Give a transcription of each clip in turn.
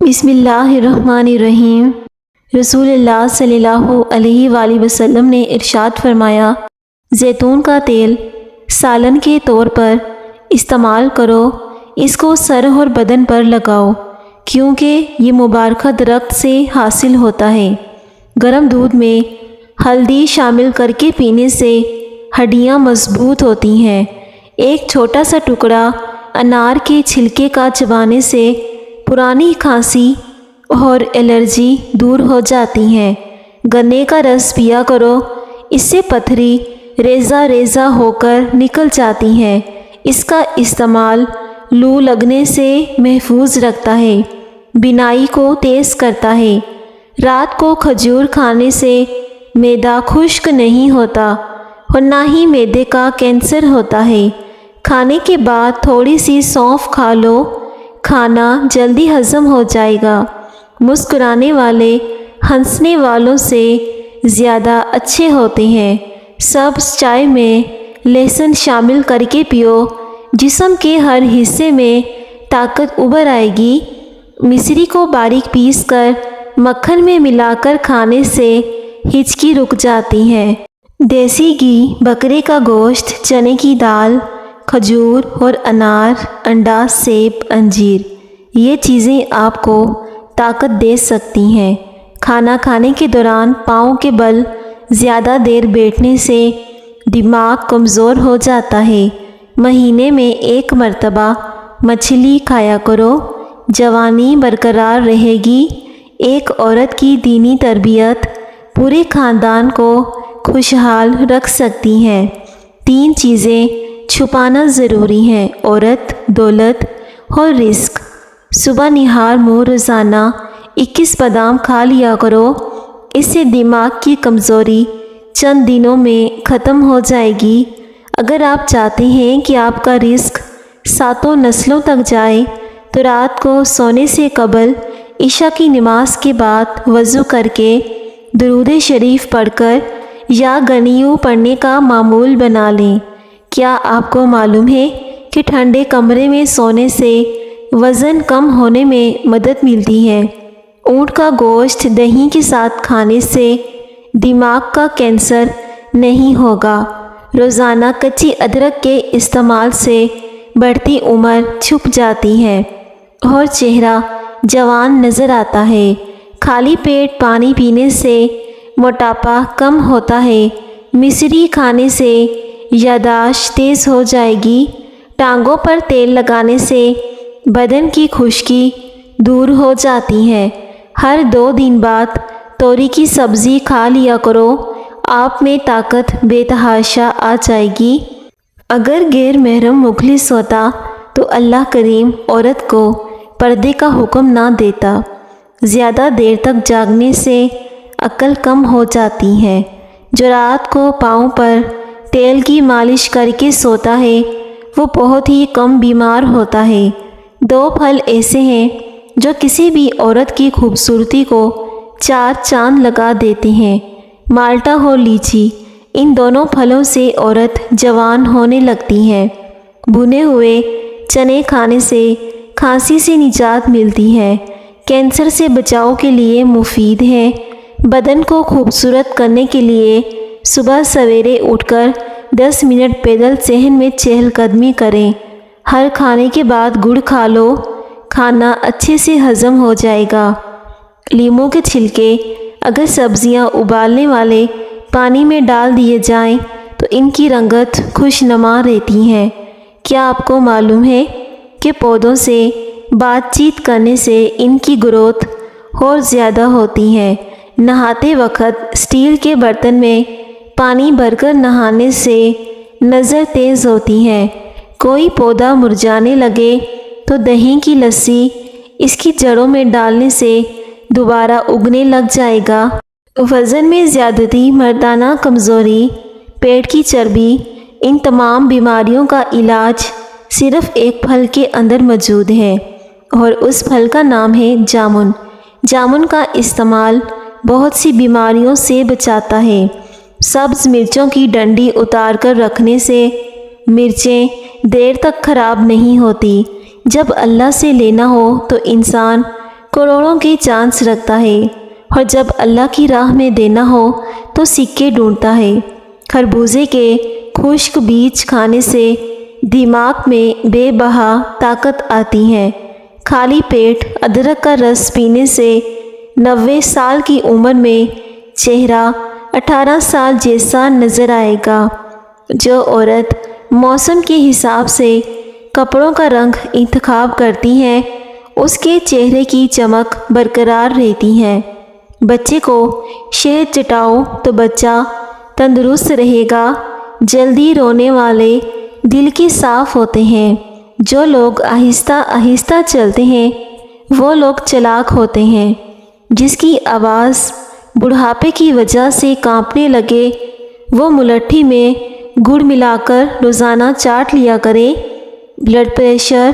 بسم اللہ الرحمن الرحیم۔ رسول اللہ صلی اللہ علیہ وآلہ وسلم نے ارشاد فرمایا، زیتون کا تیل سالن کے طور پر استعمال کرو، اس کو سر اور بدن پر لگاؤ کیونکہ یہ مبارکہ درخت سے حاصل ہوتا ہے۔ گرم دودھ میں ہلدی شامل کر کے پینے سے ہڈیاں مضبوط ہوتی ہیں۔ ایک چھوٹا سا ٹکڑا انار کے چھلکے کا چبانے سے پرانی کھانسی اور الرجی دور ہو جاتی ہیں۔ گنے کا رس پیا کرو، اس سے پتھری ریزہ ریزہ ہو کر نکل جاتی ہیں۔ اس کا استعمال لو لگنے سے محفوظ رکھتا ہے، بینائی کو تیز کرتا ہے۔ رات کو کھجور کھانے سے معدہ خشک نہیں ہوتا اور نہ ہی معدے کا کینسر ہوتا ہے۔ کھانے کے بعد تھوڑی سی سونف کھا لو، کھانا جلدی ہضم ہو جائے گا۔ مسکرانے والے ہنسنے والوں سے زیادہ اچھے ہوتے ہیں۔ سبز چائے میں لہسن شامل کر کے پیو، جسم کے ہر حصے میں طاقت ابھر آئے گی۔ مصری کو باریک پیس کر مکھن میں ملا کر کھانے سے ہچکی رک جاتی ہے۔ دیسی گھی، بکرے کا گوشت، چنے کی دال، کھجور اور انار، انڈا، سیب، انجیر، یہ چیزیں آپ کو طاقت دے سکتی ہیں۔ کھانا کھانے کے دوران پاؤں کے بل زیادہ دیر بیٹھنے سے دماغ کمزور ہو جاتا ہے۔ مہینے میں 1 مرتبہ مچھلی کھایا کرو، جوانی برقرار رہے گی۔ ایک عورت کی دینی تربیت پورے خاندان کو خوشحال رکھ سکتی ہے۔ 3 چیزیں چھپانا ضروری ہیں: عورت، دولت اور رزق۔ صبح نہار منہ روزانہ 21 بادام کھا لیا کرو، اس سے دماغ کی کمزوری چند دنوں میں ختم ہو جائے گی۔ اگر آپ چاہتے ہیں کہ آپ کا رزق 7 نسلوں تک جائے تو رات کو سونے سے قبل عشاء کی نماز کے بعد وضو کر کے درود شریف پڑھ کر یا غنیو پڑھنے کا معمول بنا لیں۔ کیا آپ کو معلوم ہے کہ ٹھنڈے کمرے میں سونے سے وزن کم ہونے میں مدد ملتی ہے؟ اونٹ کا گوشت دہی کے ساتھ کھانے سے دماغ کا کینسر نہیں ہوگا۔ روزانہ کچی ادرک کے استعمال سے بڑھتی عمر چھپ جاتی ہے اور چہرہ جوان نظر آتا ہے۔ خالی پیٹ پانی پینے سے موٹاپا کم ہوتا ہے۔ مصری کھانے سے یادداشت تیز ہو جائے گی۔ ٹانگوں پر تیل لگانے سے بدن کی خشکی دور ہو جاتی ہے۔ ہر 2 دن بعد توری کی سبزی کھا لیا کرو، آپ میں طاقت بے تحاشا آ جائے گی۔ اگر غیر محرم مخلص ہوتا تو اللہ کریم عورت کو پردے کا حکم نہ دیتا۔ زیادہ دیر تک جاگنے سے عقل کم ہو جاتی ہے۔ جو رات کو پاؤں پر تیل کی مالش کر کے سوتا ہے وہ بہت ہی کم بیمار ہوتا ہے۔ 2 پھل ایسے ہیں جو کسی بھی عورت کی خوبصورتی کو 4 چاند لگا دیتے ہیں: مالٹا اور لیچی۔ ان دونوں پھلوں سے عورت جوان ہونے لگتی ہے۔ بھنے ہوئے چنے کھانے سے کھانسی سے نجات ملتی ہے، کینسر سے بچاؤ کے لیے مفید ہے۔ بدن کو خوبصورت کرنے کے لیے صبح سویرے اٹھ کر 10 منٹ پیدل صحن میں چہل قدمی کریں۔ ہر کھانے کے بعد گڑ کھا لو، کھانا اچھے سے ہضم ہو جائے گا۔ لیموں کے چھلکے اگر سبزیاں ابالنے والے پانی میں ڈال دیے جائیں تو ان کی رنگت خوشنما رہتی ہے۔ کیا آپ کو معلوم ہے کہ پودوں سے بات چیت کرنے سے ان کی گروتھ اور زیادہ ہوتی ہے؟ نہاتے وقت اسٹیل کے برتن میں پانی بھر کر نہانے سے نظر تیز ہوتی ہے۔ کوئی پودا مرجھانے لگے تو دہی کی لسی اس کی جڑوں میں ڈالنے سے دوبارہ اگنے لگ جائے گا۔ وزن میں زیادتی، مردانہ کمزوری، پیٹ کی چربی، ان تمام بیماریوں کا علاج صرف ایک پھل کے اندر موجود ہے اور اس پھل کا نام ہے جامن۔ جامن کا استعمال بہت سی بیماریوں سے بچاتا ہے۔ سبز مرچوں کی ڈنڈی اتار کر رکھنے سے مرچیں دیر تک خراب نہیں ہوتی۔ جب اللہ سے لینا ہو تو انسان کروڑوں کے چانس رکھتا ہے، اور جب اللہ کی راہ میں دینا ہو تو سکے ڈھونڈتا ہے۔ خربوزے کے خشک بیج کھانے سے دماغ میں بے بہا طاقت آتی ہے۔ خالی پیٹ ادرک کا رس پینے سے 90 سال کی عمر میں چہرہ 18 سال جیسا نظر آئے گا۔ جو عورت موسم کے حساب سے کپڑوں کا رنگ انتخاب کرتی ہے اس کے چہرے کی چمک برقرار رہتی ہے۔ بچے کو شہد چٹاؤ تو بچہ تندرست رہے گا۔ جلدی رونے والے دل کے صاف ہوتے ہیں۔ جو لوگ آہستہ آہستہ چلتے ہیں وہ لوگ چلاک ہوتے ہیں۔ جس کی آواز بڑھاپے کی وجہ سے کانپنے لگے وہ ملٹھی میں گڑ ملا کر روزانہ چاٹ لیا کرے۔ بلڈ پریشر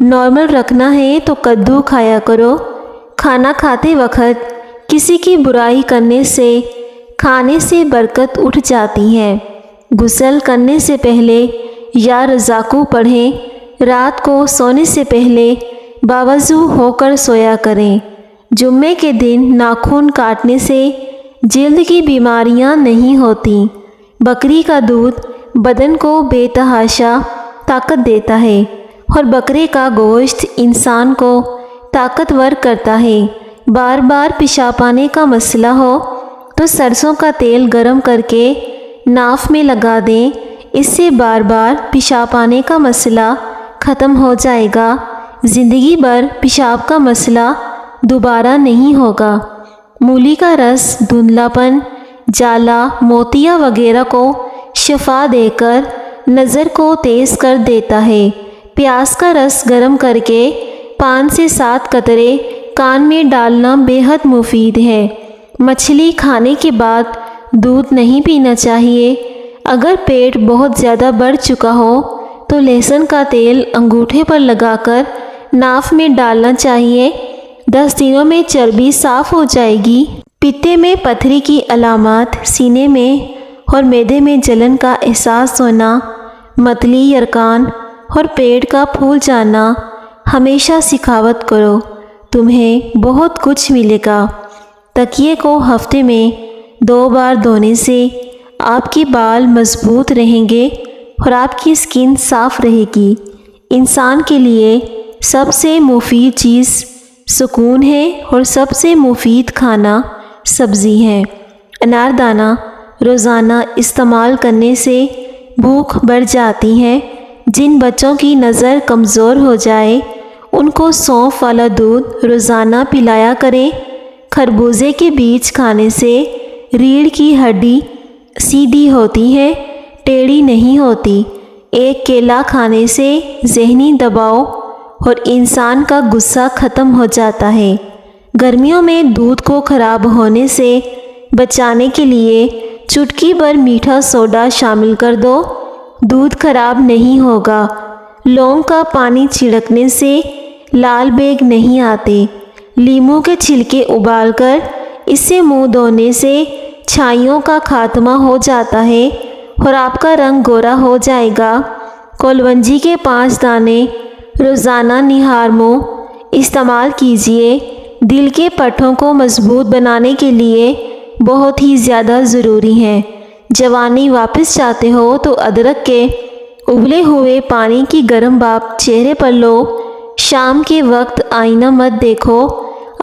نارمل رکھنا ہے تو کدو کھایا کرو۔ کھانا کھاتے وقت کسی کی برائی کرنے سے کھانے سے برکت اٹھ جاتی ہے۔ غسل کرنے سے پہلے یا رضاکو پڑھیں۔ رات کو سونے سے پہلے باوضو ہو کر سویا کریں۔ جمعے کے دن ناخن کاٹنے سے جلد کی بیماریاں نہیں ہوتی۔ بکری کا دودھ بدن کو بے تحاشا طاقت دیتا ہے، اور بکرے کا گوشت انسان کو طاقتور کرتا ہے۔ بار بار پیشاب آنے کا مسئلہ ہو تو سرسوں کا تیل گرم کر کے ناف میں لگا دیں۔ اس سے بار بار پیشاب آنے کا مسئلہ ختم ہو جائے گا۔ زندگی بھر پیشاب کا مسئلہ دوبارہ نہیں ہوگا۔ مولی کا رس دھندلا پن، جالا، موتیا وغیرہ کو شفا دے کر نظر کو تیز کر دیتا ہے۔ پیاز کا رس گرم کر کے 5 سے 7 قطرے کان میں ڈالنا بے حد مفید ہے۔ مچھلی کھانے کے بعد دودھ نہیں پینا چاہیے۔ اگر پیٹ بہت زیادہ بڑھ چکا ہو تو لہسن کا تیل انگوٹھے پر لگا کر ناف میں ڈالنا چاہیے۔ 10 دنوں میں چربی صاف ہو جائے گی۔ پتے میں پتھری کی علامات، سینے میں اور معدے میں جلن کا احساس ہونا، متلی، یرقان اور پیٹ کا پھول جانا، ہمیشہ سخاوت کرو، تمہیں بہت کچھ ملے گا۔ تکیے کو ہفتے میں 2 بار دھونے سے آپ کے بال مضبوط رہیں گے اور آپ کی سکن صاف رہے گی۔ انسان کے لیے سب سے مفید چیز سکون ہے اور سب سے مفید کھانا سبزی ہے۔ اناردانہ روزانہ استعمال کرنے سے بھوک بڑھ جاتی ہے۔ جن بچوں کی نظر کمزور ہو جائے ان کو سونف والا دودھ روزانہ پلایا کریں۔ خربوزے کے بیج کھانے سے ریڑھ کی ہڈی سیدھی ہوتی ہے، ٹیڑھی نہیں ہوتی۔ ایک کیلا کھانے سے ذہنی دباؤ اور انسان کا غصہ ختم ہو جاتا ہے۔ گرمیوں میں دودھ کو خراب ہونے سے بچانے کے لیے چٹکی بھر میٹھا سوڈا شامل کر دو، دودھ خراب نہیں ہوگا۔ لونگ کا پانی چھڑکنے سے لال بیگ نہیں آتے۔ لیموں کے چھلکے ابال کر اس سے منہ دھونے سے چھائیوں کا خاتمہ ہو جاتا ہے اور آپ کا رنگ گورا ہو جائے گا۔ کولونجی کے 5 دانے روزانہ نہار منہ استعمال کیجیے۔ دل کے پٹھوں کو مضبوط بنانے کے لیے بہت ہی زیادہ ضروری ہیں۔ جوانی واپس چاہتے ہو تو ادرک کے ابلے ہوئے پانی کی گرم بھاپ چہرے پر لو۔ شام کے وقت آئینہ مت دیکھو،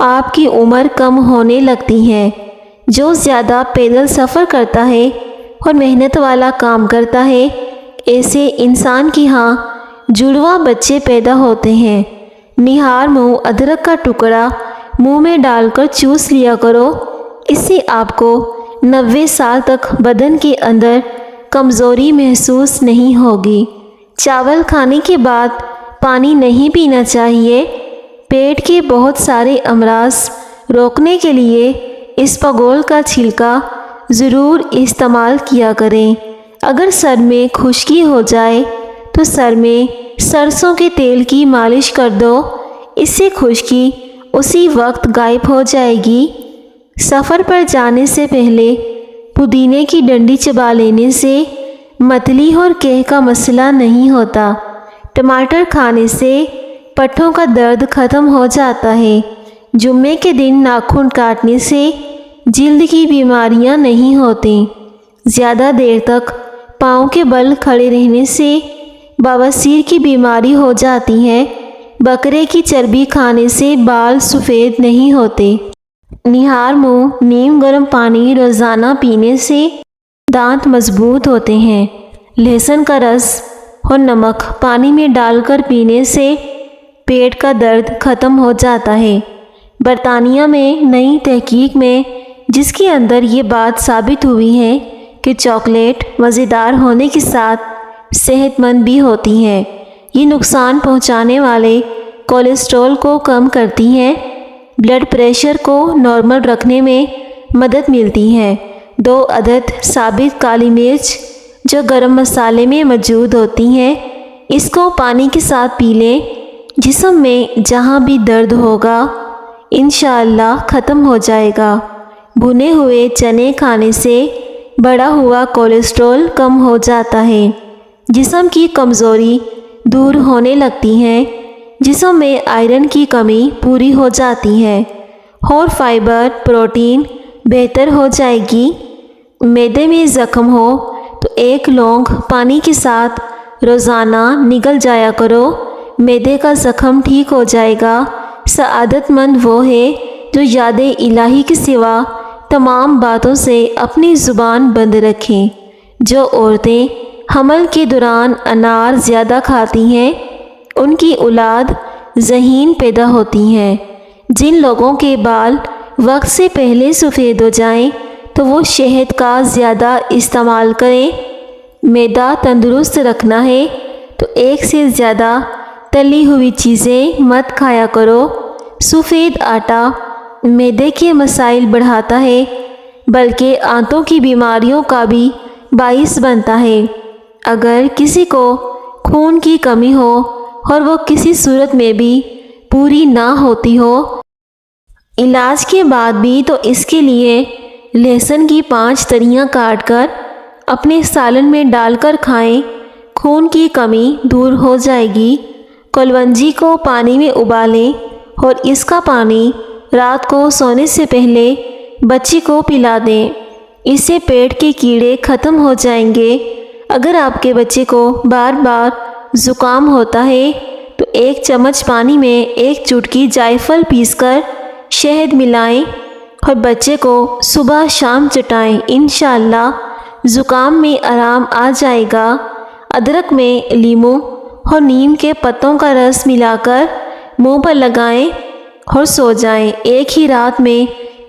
آپ کی عمر کم ہونے لگتی ہے۔ جو زیادہ پیدل سفر کرتا ہے اور محنت والا کام کرتا ہے ایسے انسان کی ہاں جڑواں بچے پیدا ہوتے ہیں۔ نہار منہ ادرک کا ٹکڑا منہ میں ڈال کر چوس لیا کرو، اس سے آپ کو 90 سال تک بدن کے اندر کمزوری محسوس نہیں ہوگی۔ چاول کھانے کے بعد پانی نہیں پینا چاہیے۔ پیٹ کے بہت سارے امراض روکنے کے لیے اسپاغول کا چھلکا ضرور استعمال کیا کریں۔ اگر سر میں خشکی ہو جائے تو سر میں سرسوں کے تیل کی مالش کر دو، اس سے خشکی اسی وقت غائب ہو جائے گی۔ سفر پر جانے سے پہلے پودینے کی ڈنڈی چبا لینے سے متلی اور قے کا مسئلہ نہیں ہوتا۔ ٹماٹر کھانے سے پٹھوں کا درد ختم ہو جاتا ہے۔ جمعے کے دن ناخن کاٹنے سے جلد کی بیماریاں نہیں ہوتی۔ زیادہ دیر تک پاؤں کے بل کھڑے رہنے سے بواسیر کی بیماری ہو جاتی ہے۔ بکرے کی چربی کھانے سے بال سفید نہیں ہوتے۔ نہار منہ نیم گرم پانی روزانہ پینے سے دانت مضبوط ہوتے ہیں۔ لہسن کا رس اور نمک پانی میں ڈال کر پینے سے پیٹ کا درد ختم ہو جاتا ہے۔ برطانیہ میں نئی تحقیق میں جس کے اندر یہ بات ثابت ہوئی ہے کہ چاکلیٹ مزیدار ہونے کے ساتھ صحت مند بھی ہوتی ہے۔ یہ نقصان پہنچانے والے کولیسٹرول کو کم کرتی ہے۔ بلڈ پریشر کو نارمل رکھنے میں مدد ملتی ہے۔ 2 عدد ثابت کالی مرچ جو گرم مسالے میں موجود ہوتی ہیں، اس کو پانی کے ساتھ پی لیں۔ جسم میں جہاں بھی درد ہوگا انشاءاللہ ختم ہو جائے گا۔ بھنے ہوئے چنے کھانے سے بڑھا ہوا کولیسٹرول کم ہو جاتا ہے۔ جسم کی کمزوری دور ہونے لگتی ہے۔ جسم میں آئرن کی کمی پوری ہو جاتی ہے اور فائبر پروٹین بہتر ہو جائے گی۔ معدے میں زخم ہو تو 1 لونگ پانی کے ساتھ روزانہ نگل جایا کرو، معدے کا زخم ٹھیک ہو جائے گا۔ سعادت مند وہ ہے جو یاد الہی کے سوا تمام باتوں سے اپنی زبان بند رکھیں۔ جو عورتیں حمل کے دوران انار زیادہ کھاتی ہیں ان کی اولاد ذہین پیدا ہوتی ہے۔ جن لوگوں کے بال وقت سے پہلے سفید ہو جائیں تو وہ شہد کا زیادہ استعمال کریں۔ معدہ تندرست رکھنا ہے تو 1 سے زیادہ تلی ہوئی چیزیں مت کھایا کرو۔ سفید آٹا معدے کے مسائل بڑھاتا ہے بلکہ آنتوں کی بیماریوں کا بھی باعث بنتا ہے۔ اگر کسی کو خون کی کمی ہو اور وہ کسی صورت میں بھی پوری نہ ہوتی ہو علاج کے بعد بھی، تو اس کے لیے لہسن کی 5 تریاں کاٹ کر اپنے سالن میں ڈال کر کھائیں، خون کی کمی دور ہو جائے گی۔ کلونجی کو پانی میں ابالیں اور اس کا پانی رات کو سونے سے پہلے بچی کو پلا دیں۔ اس سے پیٹ کے کیڑے ختم ہو جائیں گے۔ اگر آپ کے بچے کو بار بار زکام ہوتا ہے تو 1 چمچ پانی میں 1 چٹکی جائفل پیس کر شہد ملائیں اور بچے کو صبح شام چٹائیں، انشاءاللہ زکام میں آرام آ جائے گا۔ ادرک میں لیموں اور نیم کے پتوں کا رس ملا کر منہ پر لگائیں اور سو جائیں۔ ایک ہی رات میں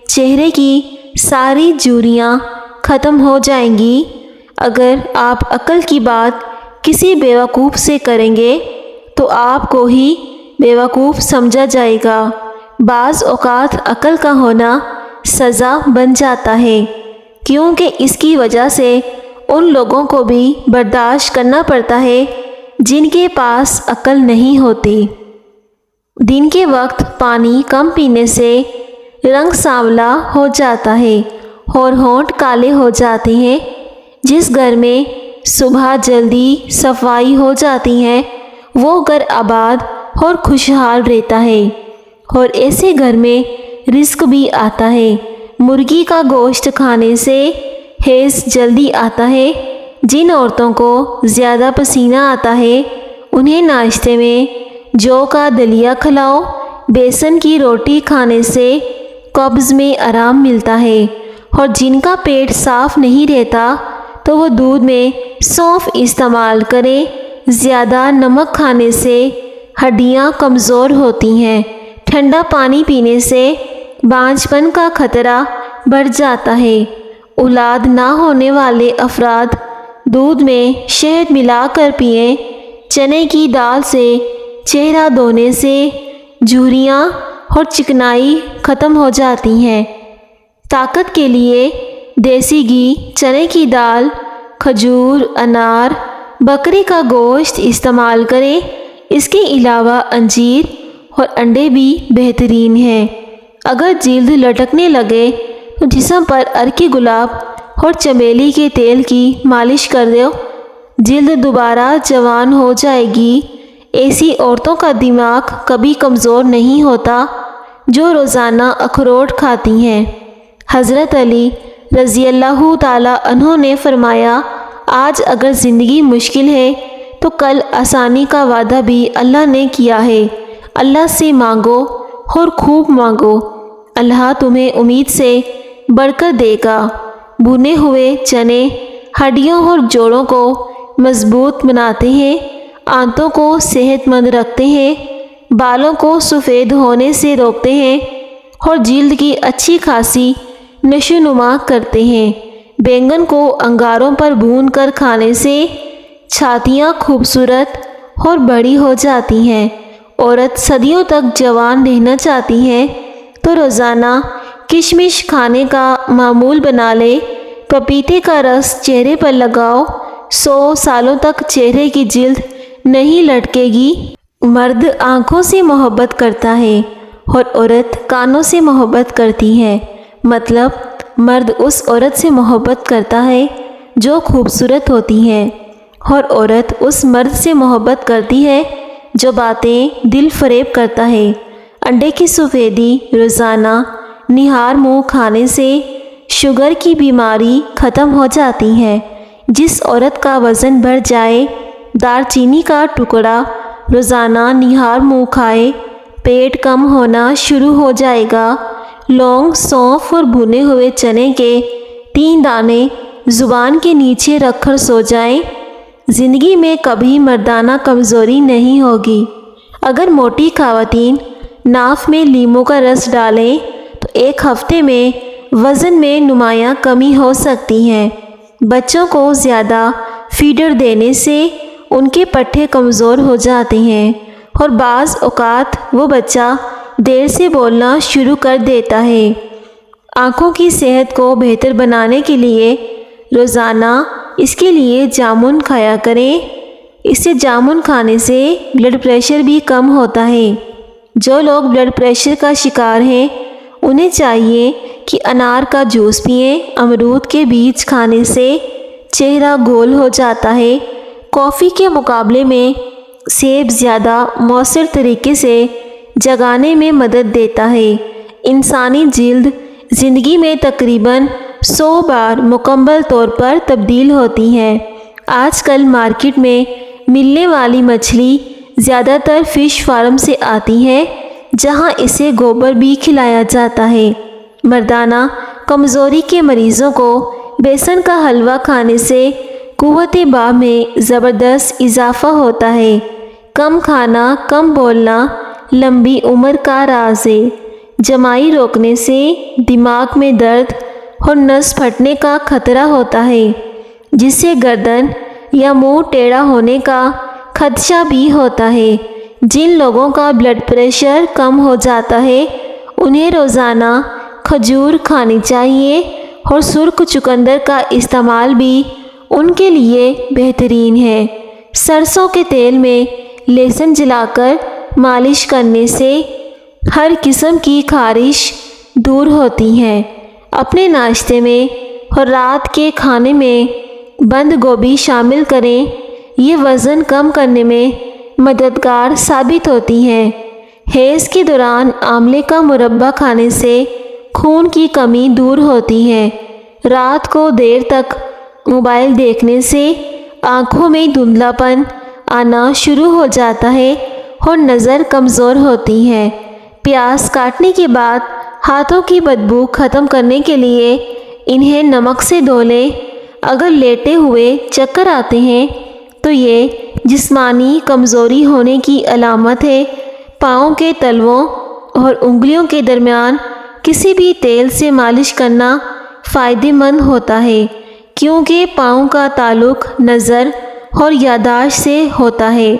چہرے کی ساری جھریاں ختم ہو جائیں گی۔ اگر آپ عقل کی بات کسی بیوقوف سے کریں گے تو آپ کو ہی بیوقوف سمجھا جائے گا۔ بعض اوقات عقل کا ہونا سزا بن جاتا ہے، کیونکہ اس کی وجہ سے ان لوگوں کو بھی برداشت کرنا پڑتا ہے جن کے پاس عقل نہیں ہوتی۔ دن کے وقت پانی کم پینے سے رنگ سانولا ہو جاتا ہے اور ہونٹ کالے ہو جاتے ہیں۔ جس گھر میں صبح جلدی صفائی ہو جاتی ہے وہ گھر آباد اور خوشحال رہتا ہے، اور ایسے گھر میں رزق بھی آتا ہے۔ مرغی کا گوشت کھانے سے حیض جلدی آتا ہے۔ جن عورتوں کو زیادہ پسینہ آتا ہے انہیں ناشتے میں جو کا دلیا کھلاؤ۔ بیسن کی روٹی کھانے سے قبض میں آرام ملتا ہے، اور جن کا پیٹ صاف نہیں رہتا تو وہ دودھ میں سونف استعمال کریں۔ زیادہ نمک کھانے سے ہڈیاں کمزور ہوتی ہیں۔ ٹھنڈا پانی پینے سے بانجھ پن کا خطرہ بڑھ جاتا ہے۔ اولاد نہ ہونے والے افراد دودھ میں شہد ملا کر پئیں۔ چنے کی دال سے چہرہ دھونے سے جھریاں اور چکنائی ختم ہو جاتی ہیں۔ طاقت کے لیے دیسی گھی، چنے کی دال، کھجور، انار، بکرے کا گوشت استعمال کریں۔ اس کے علاوہ انجیر اور انڈے بھی بہترین ہیں۔ اگر جلد لٹکنے لگے تو جسم پر عرق گلاب اور چمیلی کے تیل کی مالش کر دو، جلد دوبارہ جوان ہو جائے گی۔ ایسی عورتوں کا دماغ کبھی کمزور نہیں ہوتا جو روزانہ اخروٹ کھاتی ہیں۔ حضرت علی رضی اللہ تعالیٰ عنہ نے فرمایا، آج اگر زندگی مشکل ہے تو کل آسانی کا وعدہ بھی اللہ نے کیا ہے۔ اللہ سے مانگو اور خوب مانگو، اللہ تمہیں امید سے بڑھ کر دے گا۔ بھنے ہوئے چنے ہڈیوں اور جوڑوں کو مضبوط بناتے ہیں، آنتوں کو صحت مند رکھتے ہیں، بالوں کو سفید ہونے سے روکتے ہیں اور جلد کی اچھی خاصی نشو نما کرتے ہیں۔ بینگن کو انگاروں پر بھون کر کھانے سے چھاتیاں خوبصورت اور بڑی ہو جاتی ہیں۔ عورت صدیوں تک جوان رہنا چاہتی ہے تو روزانہ کشمش کھانے کا معمول بنا لے۔ پپیتے کا رس چہرے پر لگاؤ، 100 سالوں تک چہرے کی جلد نہیں لٹکے گی۔ مرد آنکھوں سے محبت کرتا ہے اور عورت کانوں سے محبت کرتی ہے۔ مطلب مرد اس عورت سے محبت کرتا ہے جو خوبصورت ہوتی ہے اور عورت اس مرد سے محبت کرتی ہے جو باتیں دل فریب کرتا ہے۔ انڈے کی سفیدی روزانہ نہار منہ کھانے سے شوگر کی بیماری ختم ہو جاتی ہے۔ جس عورت کا وزن بڑھ جائے، دار چینی کا ٹکڑا روزانہ نہار منہ کھائے، پیٹ کم ہونا شروع ہو جائے گا۔ لونگ، سونف اور بھنے ہوئے چنے کے 3 دانے زبان کے نیچے رکھ کر سو جائیں، زندگی میں کبھی مردانہ کمزوری نہیں ہوگی۔ اگر موٹی خواتین ناف میں لیموں کا رس ڈالیں تو 1 ہفتے میں وزن میں نمایاں کمی ہو سکتی ہے۔ بچوں کو زیادہ فیڈر دینے سے ان کے پٹھے کمزور ہو جاتے ہیں اور بعض اوقات وہ بچہ دیر سے بولنا شروع کر دیتا ہے۔ آنکھوں کی صحت کو بہتر بنانے کے لیے روزانہ اس کے لیے جامن کھایا کریں۔ اس سے جامن کھانے سے بلڈ پریشر بھی کم ہوتا ہے۔ جو لوگ بلڈ پریشر کا شکار ہیں انہیں چاہیے کہ انار کا جوس پئیں۔ امرود کے بیج کھانے سے چہرہ گول ہو جاتا ہے۔ کافی کے مقابلے میں سیب زیادہ مؤثر طریقے سے جگانے میں مدد دیتا ہے۔ انسانی جلد زندگی میں تقریباً 100 بار مکمل طور پر تبدیل ہوتی ہے۔ آج کل مارکیٹ میں ملنے والی مچھلی زیادہ تر فش فارم سے آتی ہے جہاں اسے گوبر بھی کھلایا جاتا ہے۔ مردانہ کمزوری کے مریضوں کو بیسن کا حلوہ کھانے سے قوت باہ میں زبردست اضافہ ہوتا ہے۔ کم کھانا، کم بولنا لمبی عمر کا راز ہے۔ جمائی روکنے سے دماغ میں درد اور نس پھٹنے کا خطرہ ہوتا ہے، جس سے گردن یا منہ ٹیڑھا ہونے کا خدشہ بھی ہوتا ہے۔ جن لوگوں کا بلڈ پریشر کم ہو جاتا ہے انہیں روزانہ کھجور کھانی چاہیے اور سرخ چقندر کا استعمال بھی ان کے لیے بہترین ہے۔ سرسوں کے تیل میں لہسن جلا کر مالش کرنے سے ہر قسم کی خارش دور ہوتی ہے۔ اپنے ناشتے میں اور رات کے کھانے میں بند گوبھی شامل کریں، یہ وزن کم کرنے میں مددگار ثابت ہوتی ہے۔ حیض کے دوران آملے کا مربع کھانے سے خون کی کمی دور ہوتی ہے۔ رات کو دیر تک موبائل دیکھنے سے آنکھوں میں دھندلا پن آنا شروع ہو جاتا ہے اور نظر کمزور ہوتی ہے۔ پیاز کاٹنے کے بعد ہاتھوں کی بدبو ختم کرنے کے لیے انہیں نمک سے دھو لیں۔ اگر لیٹے ہوئے چکر آتے ہیں تو یہ جسمانی کمزوری ہونے کی علامت ہے۔ پاؤں کے تلووں اور انگلیوں کے درمیان کسی بھی تیل سے مالش کرنا فائدہ مند ہوتا ہے، کیونکہ پاؤں کا تعلق نظر اور یادداشت سے ہوتا ہے۔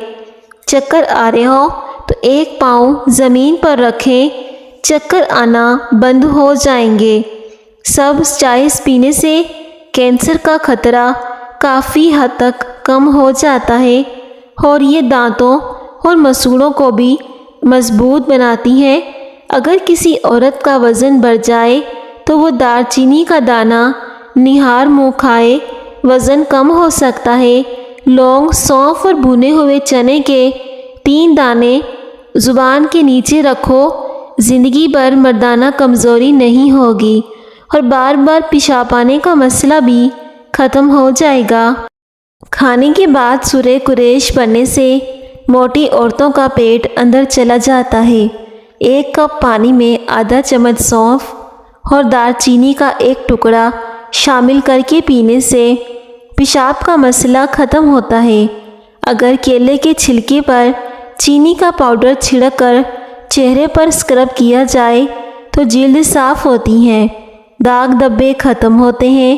چکر آ رہے ہو تو ایک پاؤں زمین پر رکھیں، چکر آنا بند ہو جائیں گے۔ سبز چائے پینے سے کینسر کا خطرہ کافی حد تک کم ہو جاتا ہے اور یہ دانتوں اور مسوڑوں کو بھی مضبوط بناتی ہے۔ اگر کسی عورت کا وزن بڑھ جائے تو وہ دار چینی کا دانہ نہار منہ کھائے، وزن کم ہو سکتا ہے۔ لونگ، سونف اور بھنے ہوئے چنے کے 3 دانے زبان کے نیچے رکھو، زندگی بھر مردانہ کمزوری نہیں ہوگی اور بار بار پیشاب آنے کا مسئلہ بھی ختم ہو جائے گا۔ کھانے کے بعد سورہ قریش پڑھنے سے موٹی عورتوں کا پیٹ اندر چلا جاتا ہے۔ 1 کپ پانی میں آدھا چمچ سونف اور دار چینی کا 1 ٹکڑا شامل کر کے پینے سے پیشاب کا مسئلہ ختم ہوتا ہے۔ اگر کیلے کے چھلکے پر چینی کا پاؤڈر چھڑک کر چہرے پر اسکرب کیا جائے تو جلد صاف ہوتی ہے، داغ دھبے ختم ہوتے ہیں۔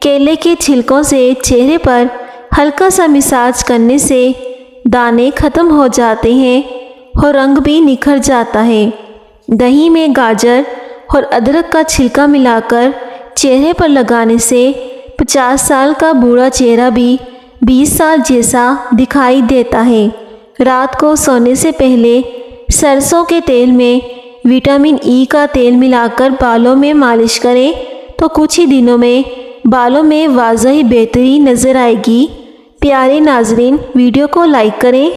کیلے کے چھلکوں سے چہرے پر ہلکا سا مساج کرنے سے دانے ختم ہو جاتے ہیں اور رنگ بھی نکھر جاتا ہے۔ دہی میں گاجر اور ادرک کا چھلکا ملا کر چہرے پر لگانے سے 50 سال کا بوڑھا چہرہ بھی 20 سال جیسا دکھائی دیتا ہے۔ رات کو سونے سے پہلے سرسوں کے تیل میں وٹامن ای کا تیل ملا کر بالوں میں مالش کریں تو کچھ ہی دنوں میں بالوں میں واضح بہتری نظر آئے گی۔ پیارے ناظرین، ویڈیو کو لائک کریں۔